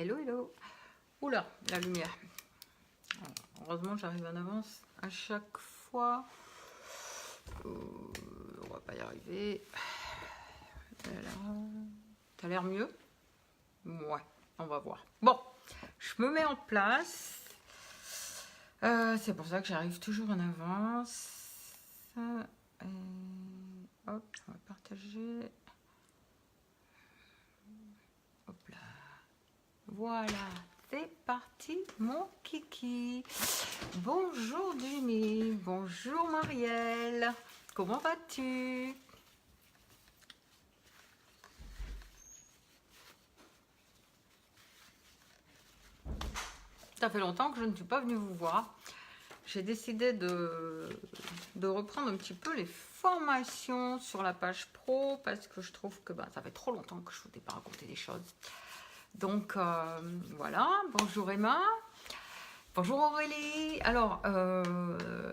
Hello, hello. Oula, la lumière. Heureusement, j'arrive en avance à chaque fois. On va pas y arriver. T'as l'air mieux? Ouais, on va voir. Bon, je me mets en place. C'est pour ça que j'arrive toujours en avance. Hop, on va partager. Hop là. Voilà, c'est parti mon kiki. Bonjour Jimmy, bonjour Marielle. Comment vas-tu? Ça fait longtemps que je ne suis pas venue vous voir. J'ai décidé de reprendre un petit peu les formations sur la page pro parce que je trouve que ça fait trop longtemps que je ne vous ai pas raconté des choses. Donc voilà, bonjour Emma, bonjour Aurélie. Alors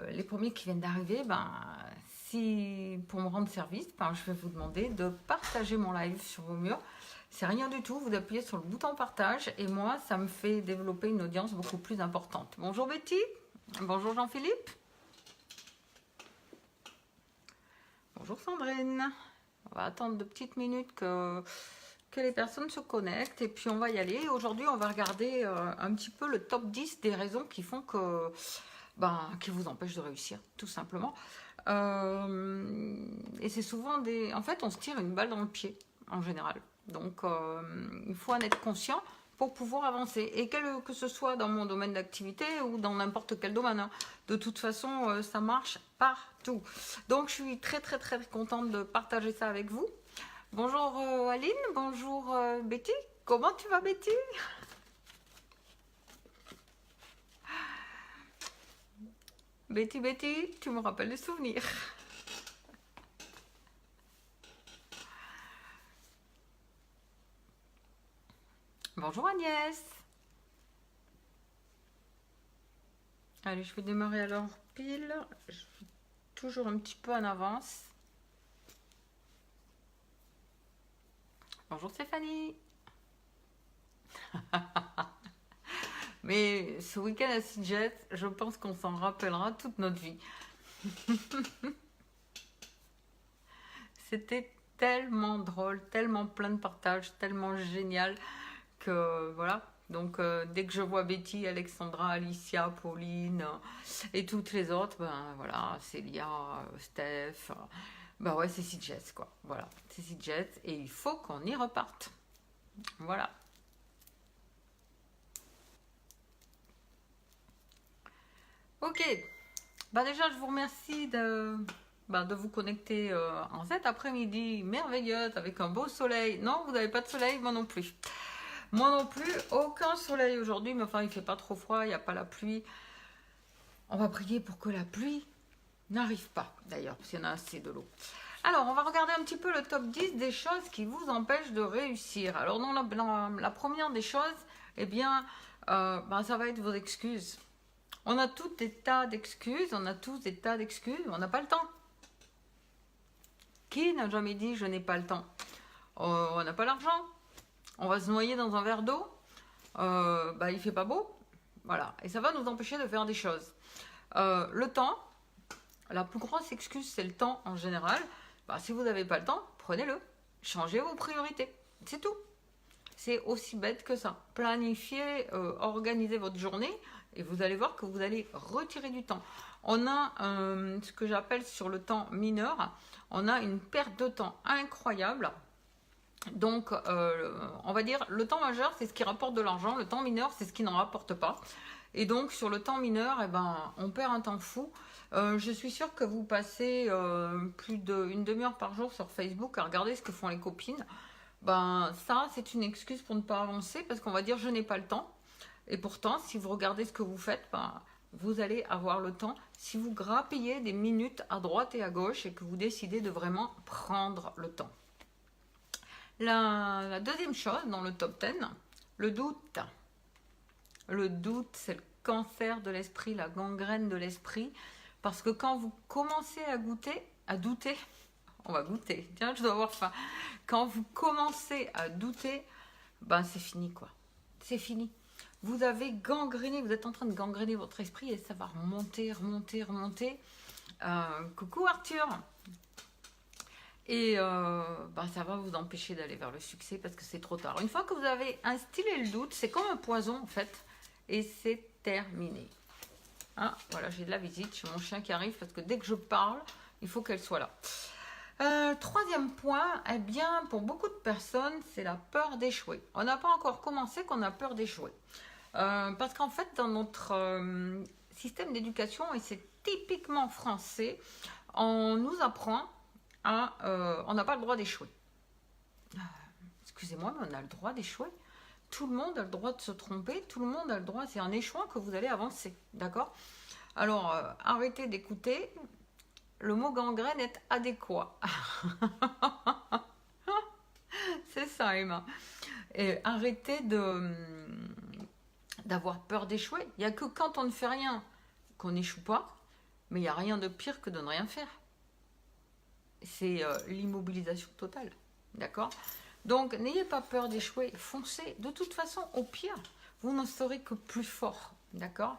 les premiers qui viennent d'arriver, si pour me rendre service, je vais vous demander de partager mon live sur vos murs. C'est rien du tout, vous appuyez sur le bouton partage et moi ça me fait développer une audience beaucoup plus importante. Bonjour Betty, bonjour Jean-Philippe, bonjour Sandrine. On va attendre 2 petites minutes que les personnes se connectent et puis on va y aller. Aujourd'hui on va regarder un petit peu le top 10 des raisons qui font que qui vous empêchent de réussir tout simplement. Et c'est souvent des... En fait on se tire une balle dans le pied en général. Donc il faut en être conscient pour pouvoir avancer. Et que ce soit dans mon domaine d'activité ou dans n'importe quel domaine. Hein. De toute façon ça marche partout. Donc je suis très contente de partager ça avec vous. Bonjour Aline, bonjour Betty. Comment tu vas Betty? Betty, tu me rappelles des souvenirs. Bonjour Agnès. Allez, je vais démarrer alors pile. Je suis toujours un petit peu en avance. Bonjour Stéphanie. Mais ce week-end à Sitges, je pense qu'on s'en rappellera toute notre vie. C'était tellement drôle, tellement plein de partage, tellement génial que voilà. Donc dès que je vois Betty, Alexandra, Alicia, Pauline et toutes les autres, voilà, Célia, Steph, ouais c'est Sitges quoi. Voilà, c'est Sitges et il faut qu'on y reparte. Voilà. Ok, déjà je vous remercie de vous connecter en cet après-midi merveilleuse avec un beau soleil. Non, vous n'avez pas de soleil, moi non plus. Moi non plus, aucun soleil aujourd'hui, mais enfin il fait pas trop froid, il n'y a pas la pluie. On va prier pour que la pluie n'arrive pas d'ailleurs, parce qu'il y en a assez de l'eau. Alors on va regarder un petit peu le top 10 des choses qui vous empêchent de réussir. Alors dans la première des choses, ça va être vos excuses. On a tous des tas d'excuses, on n'a pas le temps. Qui n'a jamais dit je n'ai pas le temps? On n'a pas l'argent, on va se noyer dans un verre d'eau, il fait pas beau, voilà, et ça va nous empêcher de faire des choses. Le temps, la plus grosse excuse c'est le temps en général. Si vous n'avez pas le temps, prenez-le, changez vos priorités, c'est tout. C'est aussi bête que ça. Planifiez, organisez votre journée et vous allez voir que vous allez retirer du temps. On a ce que j'appelle sur le temps mineur, on a une perte de temps incroyable. Donc, on va dire, le temps majeur, c'est ce qui rapporte de l'argent. Le temps mineur, c'est ce qui n'en rapporte pas. Et donc, sur le temps mineur, on perd un temps fou. Je suis sûre que vous passez plus d'une demi-heure par jour sur Facebook à regarder ce que font les copines. Ça, c'est une excuse pour ne pas avancer parce qu'on va dire, je n'ai pas le temps. Et pourtant, si vous regardez ce que vous faites, vous allez avoir le temps. Si vous grappillez des minutes à droite et à gauche et que vous décidez de vraiment prendre le temps. La deuxième chose dans le top 10, le doute. Le doute, c'est le cancer de l'esprit, la gangrène de l'esprit. Parce que quand vous commencez à douter, on va goûter, tiens, je dois avoir faim. Quand vous commencez à douter, c'est fini quoi. c'est fini. Vous avez gangréné, vous êtes en train de gangréner votre esprit et ça va remonter, remonter, remonter. Coucou Arthur. Et ça va vous empêcher d'aller vers le succès parce que c'est trop tard. Une fois que vous avez instillé le doute, c'est comme un poison en fait. Et c'est terminé. Ah, voilà, j'ai de la visite. J'ai mon chien qui arrive parce que dès que je parle, il faut qu'elle soit là. Troisième point, eh bien, pour beaucoup de personnes, c'est la peur d'échouer. On n'a pas encore commencé qu'on a peur d'échouer. Parce qu'en fait, dans notre système d'éducation, et c'est typiquement français, on nous apprend on n'a pas le droit d'échouer. Excusez-moi, mais on a le droit d'échouer. Tout le monde a le droit de se tromper. Tout le monde a le droit. C'est en échouant que vous allez avancer. D'accord? Alors, arrêtez d'écouter. Le mot gangrène est adéquat. C'est ça, Emma. Et arrêtez d'avoir peur d'échouer. Il n'y a que quand on ne fait rien qu'on n'échoue pas. Mais il n'y a rien de pire que de ne rien faire. C'est l'immobilisation totale, d'accord? Donc, n'ayez pas peur d'échouer, foncez. De toute façon, au pire, vous n'en serez que plus fort, d'accord?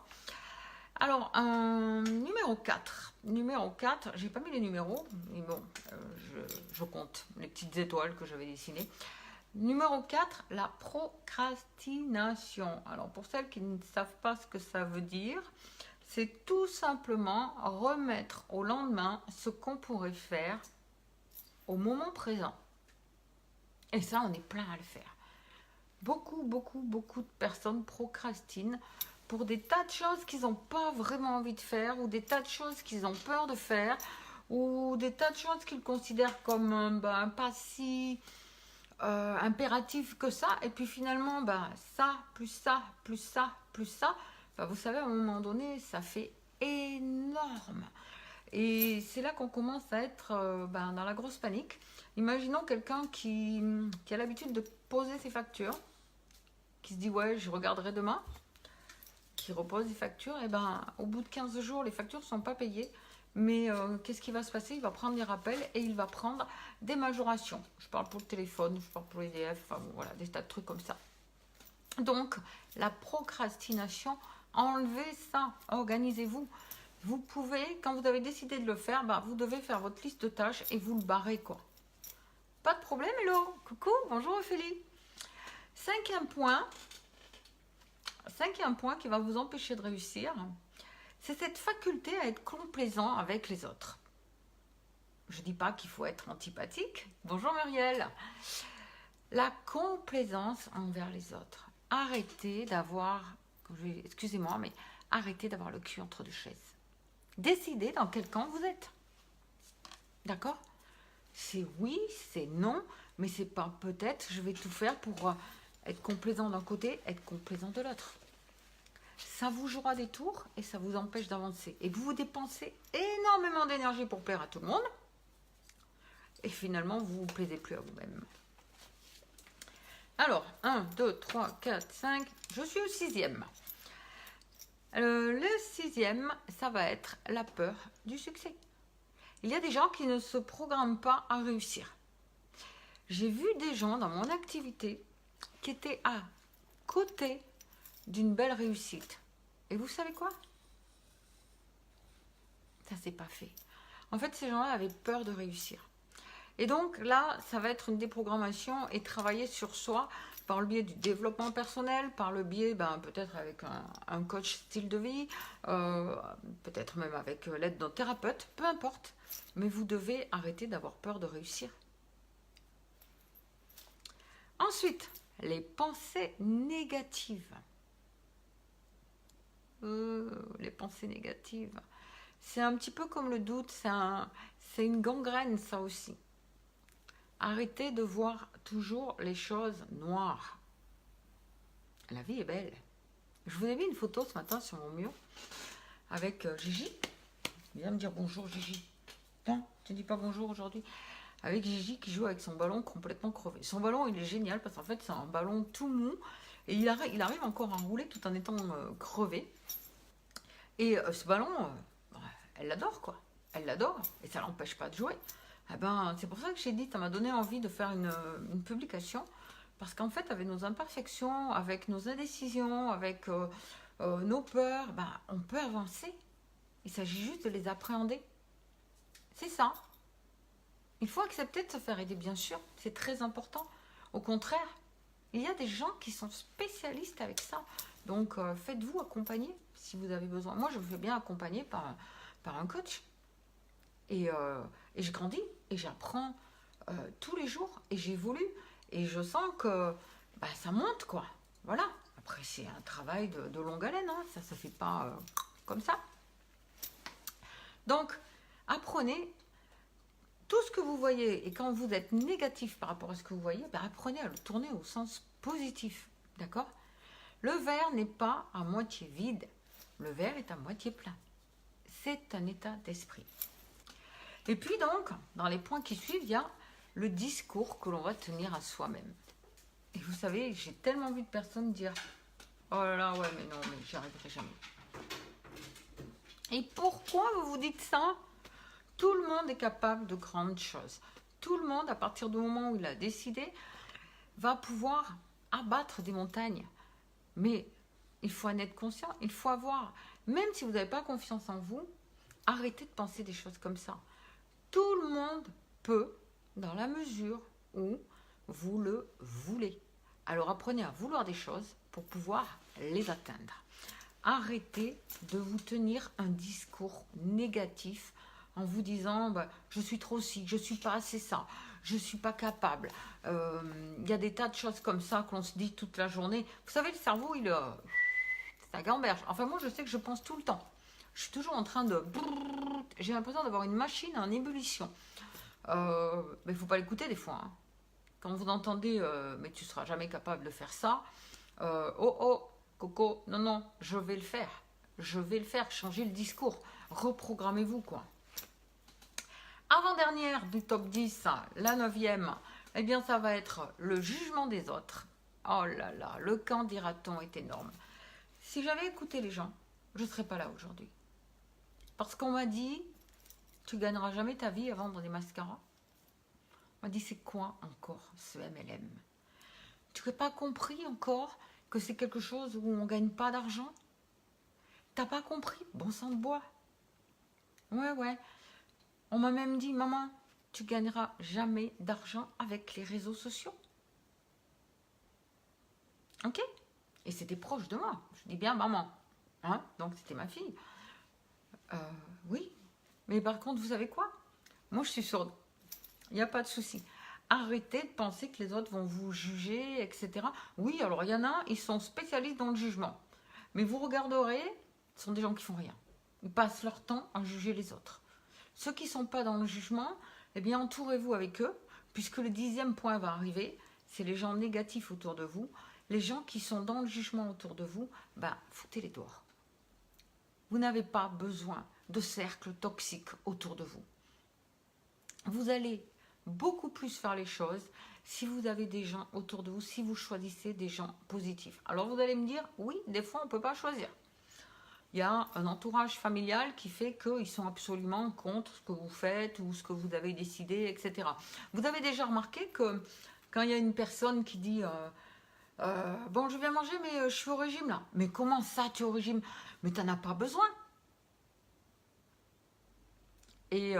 Alors, numéro 4. Numéro 4, j'ai pas mis les numéros, mais bon, je compte les petites étoiles que j'avais dessinées. Numéro 4, la procrastination. Alors, pour celles qui ne savent pas ce que ça veut dire, c'est tout simplement remettre au lendemain ce qu'on pourrait faire au moment présent. Et ça, on est plein à le faire. Beaucoup de personnes procrastinent pour des tas de choses qu'ils n'ont pas vraiment envie de faire, ou des tas de choses qu'ils ont peur de faire, ou des tas de choses qu'ils considèrent comme pas si impératives que ça. Et puis finalement, ça, plus ça, plus ça, plus ça, vous savez, à un moment donné, ça fait énorme. Et c'est là qu'on commence à être dans la grosse panique. Imaginons quelqu'un qui a l'habitude de poser ses factures, qui se dit « ouais, je regarderai demain », qui repose des factures, et au bout de 15 jours, les factures ne sont pas payées. Mais qu'est-ce qui va se passer? Il va prendre des rappels et il va prendre des majorations. Je parle pour le téléphone, je parle pour l'EDF, voilà, des tas de trucs comme ça. Donc, la procrastination, enlevez ça, organisez-vous. Vous pouvez, quand vous avez décidé de le faire, vous devez faire votre liste de tâches et vous le barrez, quoi. Pas de problème, hello. Coucou, bonjour Ophélie. Cinquième point qui va vous empêcher de réussir, c'est cette faculté à être complaisant avec les autres. Je ne dis pas qu'il faut être antipathique. Bonjour Muriel. La complaisance envers les autres. Arrêtez d'avoir, excusez-moi, mais arrêtez d'avoir le cul entre deux chaises. Décidez dans quel camp vous êtes. D'accord? C'est oui, c'est non, mais c'est pas peut-être, je vais tout faire pour être complaisant d'un côté, être complaisant de l'autre. Ça vous jouera des tours et ça vous empêche d'avancer. Et vous dépensez énormément d'énergie pour plaire à tout le monde. Et finalement, vous ne vous plaisez plus à vous-même. Alors, 1, 2, 3, 4, 5, je suis au 6e. Le 6e, ça va être la peur du succès. Il y a des gens qui ne se programment pas à réussir. J'ai vu des gens dans mon activité qui étaient à côté d'une belle réussite. Et vous savez quoi? Ça s'est pas fait. En fait, ces gens-là avaient peur de réussir. Et donc là, ça va être une déprogrammation et travailler sur soi par le biais du développement personnel, par le biais peut-être avec un coach style de vie, peut-être même avec l'aide d'un thérapeute, peu importe. Mais vous devez arrêter d'avoir peur de réussir. Ensuite, les pensées négatives. Les pensées négatives. C'est un petit peu comme le doute, c'est une gangrène ça aussi. Arrêtez de voir toujours les choses noires. La vie est belle. Je vous ai mis une photo ce matin sur mon mur avec Gigi. Viens me dire bonjour Gigi. Non, tu dis pas bonjour aujourd'hui. Avec Gigi qui joue avec son ballon complètement crevé. Son ballon il est génial parce qu'en fait c'est un ballon tout mou et il arrive encore à rouler tout en étant crevé. Et ce ballon, elle l'adore quoi. Elle l'adore et ça l'empêche pas de jouer. C'est pour ça que j'ai dit, ça m'a donné envie de faire une publication Parce qu'en fait, avec nos imperfections, avec nos indécisions, avec nos peurs, ben, on peut avancer. Il s'agit juste de les appréhender. C'est ça. Il faut accepter de se faire aider, bien sûr. C'est très important. Au contraire, il y a des gens qui sont spécialistes avec ça. Donc, faites-vous accompagner si vous avez besoin. Moi, je me fais bien accompagner par un coach. Et je grandis et j'apprends tous les jours et j'évolue. Et je sens que bah, ça monte, quoi. Voilà. Après, c'est un travail de longue haleine. Hein. Ça ne se fait pas comme ça. Donc, apprenez tout ce que vous voyez. Et quand vous êtes négatif par rapport à ce que vous voyez, bah, apprenez à le tourner au sens positif. D'accord? Le verre n'est pas à moitié vide. Le verre est à moitié plein. C'est un état d'esprit. Et puis donc, dans les points qui suivent, il y a le discours que l'on va tenir à soi-même. Et vous savez, j'ai tellement vu de personnes dire « Oh là là, ouais, mais non, mais j'y arriverai jamais. » Et pourquoi vous vous dites ça? Tout le monde est capable de grandes choses. Tout le monde, à partir du moment où il a décidé, va pouvoir abattre des montagnes. Mais il faut en être conscient, il faut avoir, même si vous n'avez pas confiance en vous, arrêtez de penser des choses comme ça. Tout le monde peut, dans la mesure où vous le voulez. Alors apprenez à vouloir des choses pour pouvoir les atteindre. Arrêtez de vous tenir un discours négatif en vous disant bah, je suis trop ci, je suis pas assez ça, je suis pas capable. Y a des tas de choses comme ça qu'on se dit toute la journée. Vous savez, le cerveau, c'est un gamberge. Enfin, moi, je sais que je pense tout le temps. Je suis toujours en train de... J'ai l'impression d'avoir une machine en ébullition. Mais il ne faut pas l'écouter des fois. Hein. Quand vous entendez mais tu ne seras jamais capable de faire ça. Oh, Coco, non, je vais le faire. Je vais le faire. Changez le discours. Reprogrammez-vous, quoi. Avant-dernière du top 10, la 9e, eh bien, ça va être le jugement des autres. Oh là là, le qu'en dira-t-on est énorme. Si j'avais écouté les gens, je ne serais pas là aujourd'hui. Parce qu'on m'a dit, tu gagneras jamais ta vie à vendre des mascaras. On m'a dit, c'est quoi encore ce MLM? Tu n'as pas compris encore que c'est quelque chose où on ne gagne pas d'argent? T'as pas compris? Bon sang de bois. Ouais. On m'a même dit, maman, tu gagneras jamais d'argent avec les réseaux sociaux. Ok? Et c'était proche de moi. Je dis bien maman. Hein? Donc c'était ma fille. Oui. Mais par contre, vous savez quoi? Moi, je suis sourde. Il n'y a pas de souci. Arrêtez de penser que les autres vont vous juger, etc. Oui, alors il y en a, ils sont spécialistes dans le jugement. Mais vous regarderez, ce sont des gens qui font rien. Ils passent leur temps à juger les autres. Ceux qui ne sont pas dans le jugement, eh bien, entourez-vous avec eux, puisque le 10e point va arriver. C'est les gens négatifs autour de vous. Les gens qui sont dans le jugement autour de vous, foutez-les dehors. Vous n'avez pas besoin de cercles toxiques autour de vous. Vous allez beaucoup plus faire les choses si vous avez des gens autour de vous, si vous choisissez des gens positifs. Alors vous allez me dire, oui, des fois on ne peut pas choisir. Il y a un entourage familial qui fait qu'ils sont absolument contre ce que vous faites ou ce que vous avez décidé, etc. Vous avez déjà remarqué que quand il y a une personne qui dit bon, je viens manger, mais je suis au régime là. Mais comment ça, tu es au régime? Mais tu n'en as pas besoin. Et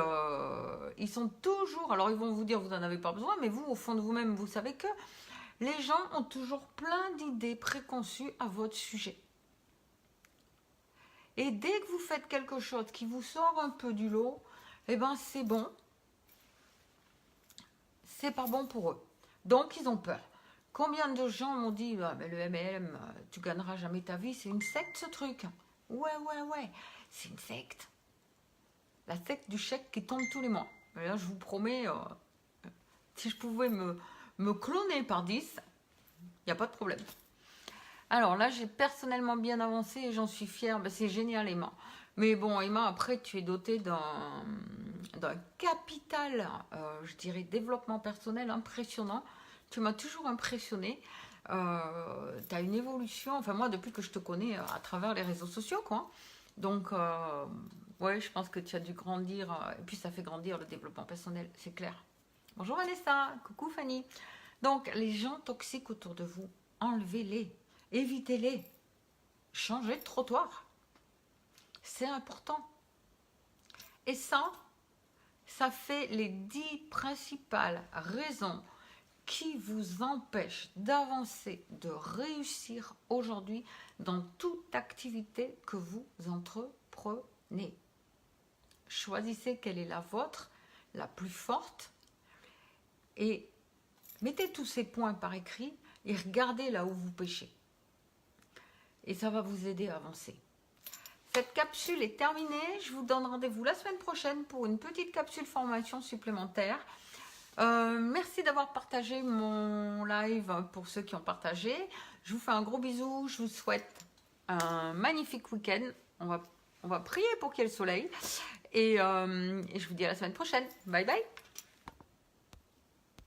ils sont toujours... Alors, ils vont vous dire, vous n'en avez pas besoin, mais vous, au fond de vous-même, vous savez que les gens ont toujours plein d'idées préconçues à votre sujet. Et dès que vous faites quelque chose qui vous sort un peu du lot, eh ben, c'est bon. C'est pas bon pour eux. Donc, ils ont peur. Combien de gens m'ont dit mais le MLM, tu gagneras jamais ta vie, c'est une secte ce truc. Ouais, c'est une secte. La secte du chèque qui tombe tous les mois. Et là, je vous promets, si je pouvais me cloner par 10, il n'y a pas de problème. Alors là, j'ai personnellement bien avancé et j'en suis fière. C'est génial, Emma. Mais bon, Emma, après, tu es dotée d'un capital, je dirais, développement personnel impressionnant. Tu m'as toujours impressionnée. Tu as une évolution. Enfin, moi, depuis que je te connais à travers les réseaux sociaux, quoi. Donc, ouais, je pense que tu as dû grandir. Et puis, ça fait grandir le développement personnel, c'est clair. Bonjour Vanessa. Coucou Fanny. Donc, les gens toxiques autour de vous, enlevez-les, évitez-les, changez de trottoir. C'est important. Et ça fait les 10 principales raisons qui vous empêchent d'avancer, de réussir aujourd'hui dans toute activité que vous entreprenez. Choisissez quelle est la vôtre, la plus forte, et mettez tous ces points par écrit et regardez là où vous péchez. Et ça va vous aider à avancer. Cette capsule est terminée. Je vous donne rendez-vous la semaine prochaine pour une petite capsule formation supplémentaire. Merci d'avoir partagé mon live pour ceux qui ont partagé. Je vous fais un gros bisou. Je vous souhaite un magnifique week-end. On va prier pour qu'il y ait le soleil. Et je vous dis à la semaine prochaine. Bye bye.